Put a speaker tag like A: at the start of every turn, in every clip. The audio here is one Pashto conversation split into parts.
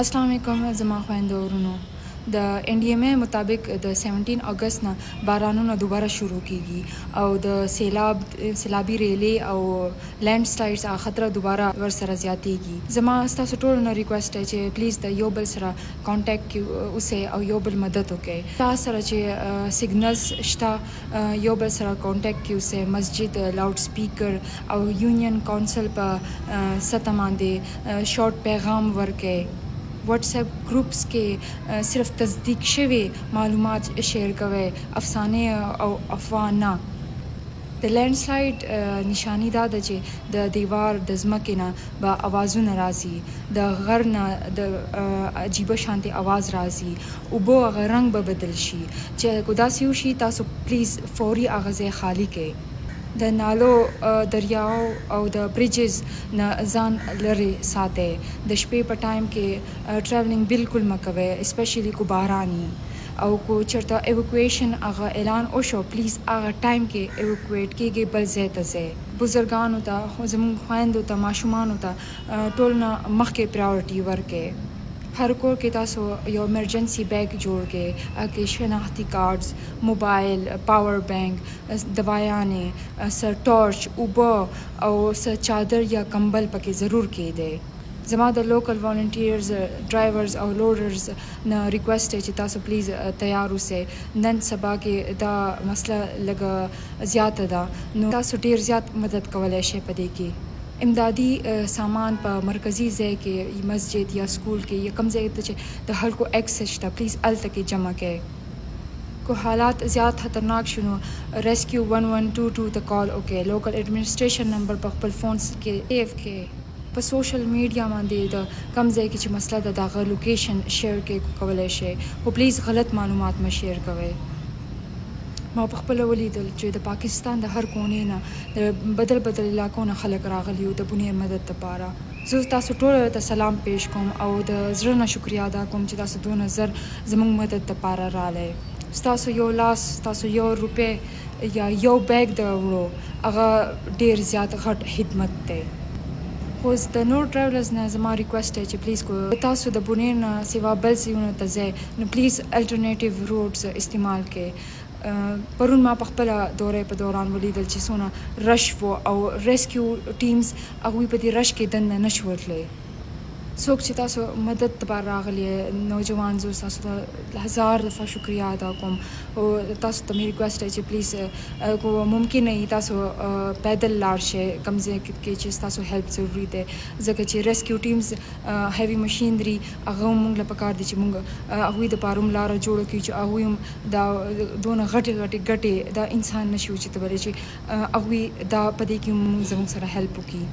A: अस्सलाम वालेकुम ज़मा ख़्वाइंदो वरुनो د NDMA मुताबिक د 17 अगस्त نه بارانونه دوباره شروع کیږي او د سیلابي ریلې او لینډ سلایډز خطر دوباره ورسره زیاتېږي. زما ستاسو ټولو نه ریکوست دی چې پلیز د یو بل سره کانټیکټ اوسئ او یو بل مدد وکړئ. تاسو سره چې سیګنلز شته یو بل سره کانټیکټ اوسئ. مسجد لاؤډ سپیکر او یونین کونسل په سطح باندې شارټ پیغام ورکړئ. व्हाट्सएप ग्रुप्स के सिर्फ तस्दीक शवे मालूमात शेयर कवे अफसाने और अफवाह ना د لینډسلایډ نشانی دا ده چې د دیوار د ځمکې نه به اوازونه راځي، د غر نه د عجیبه شانتي اواز راځي، اوبه هغه رنګ به بدل شي. چې کو داسې وشي تاسو پلیز فوري هغه ځای خالی کړئ. د نالو دریاو او د بریجز نه ځان لري ساتئ. د شپې په ټایم کې ټراولینګ بالکل مه کوئ، اسپیشلی کو باراني او کو چرته ایوکویشن هغه اعلان وشو پلیز هغه ټایم کې ایوکویټ کیږي بل ځای ته ځئ. بزرګانو ته زموږ خویندو ته ماشومانو ته ټول نه مخکې پرایورټي ورکړئ. हर कौर के तासो यो इमरजेंसी बैग जोड़ के आके शनाख्ती कार्ड्स, मोबाइल, पावर बैंक, दवायाने, सर टॉर्च, उबर और सर चादर या कंबल पके ज़रूर के दे. जमा द लोकल वॉलंटियर्स, ड्राइवर्स और लोडर्स न रिक्वेस्ट है कि तासो प्लीज़ तैयार उसे नन सबा के दा मसला लगा ज़्यादा दा नो तासो ढेर ज़्यादा मदद कवले शे पदे की इमदादी सामान पर मरकज़ी ज़ै के मस्जिद या स्कूल के या कम ज़ै त हल को एक्सेस था प्लीज़ अल तक जमा के को हालात ज़्यादा ख़तरनाक शुनो रेस्क्यू 1122 त call okay. Local administration number पर खपल फ़ोन के एफ के पर सोशल मीडिया बांधे द कम ज़ै कि मसला दागा लोकेशन शेयर के कवले शे वो प्लीज़ गलत मालूमात में शेयर कवे. ما په خپل ولیدل چې د پاکستان د هر کونې نه د بدل علاقو نه خلک راغلي او د بنیر مدد لپاره. زه تاسو ټول ته سلام پیش کوم او د زړه نه شکریا ادا کوم چې تاسو دونه زر زموږ مدد لپاره راغلی. تاسو یو لاس، تاسو یو روپۍ یا یو بیگ د وړو هغه ډیر زیات غټ خدمت دی. خو د نور ټراولرز نه زما ریکوست دی چې پلیز کو تاسو د بنیر نه سوا بل ځایونو ته ځئ نو پلیز الټرنیټیو روټس استعمال کړئ. پرون ما په خپل دورې په دوران ولیدل چې څونه رش و او ریسکیو ټیمز هغوی په دې رش کې دننه نشو تللی. څوک چې تاسو مدد لپاره راغلی نوجوان زه تاسو ته هزار دفعه شکریه ادا کوم او تاسو ته مې ریکوست دی چې پلیز کو ممکن نه تاسو پیدل لاړ شئ کوم ځای کې چې تاسو هیلپ ضروري دی ځکه چې ریسکیو ټیمز هیوي مشینري هغه موږ له پکار دي چې موږ هغوی دپاره هم لاره جوړه کړو چې هغوی هم دا دونه غټې دا انسان نشي اوچتولی چې هغوی دا په دې کې زموږ سره هیلپ وکړي.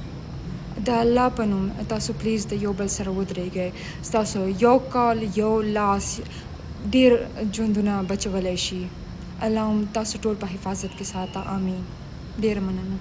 A: د الله په نوم تاسو پلیز د یو بل سره ودرېږئ. ستاسو یو کال یو لاس ډیر ژوندونه بچولی شي. الله هم تاسو ټول په حفاظت کې ساته. آمین. ډیر مننه.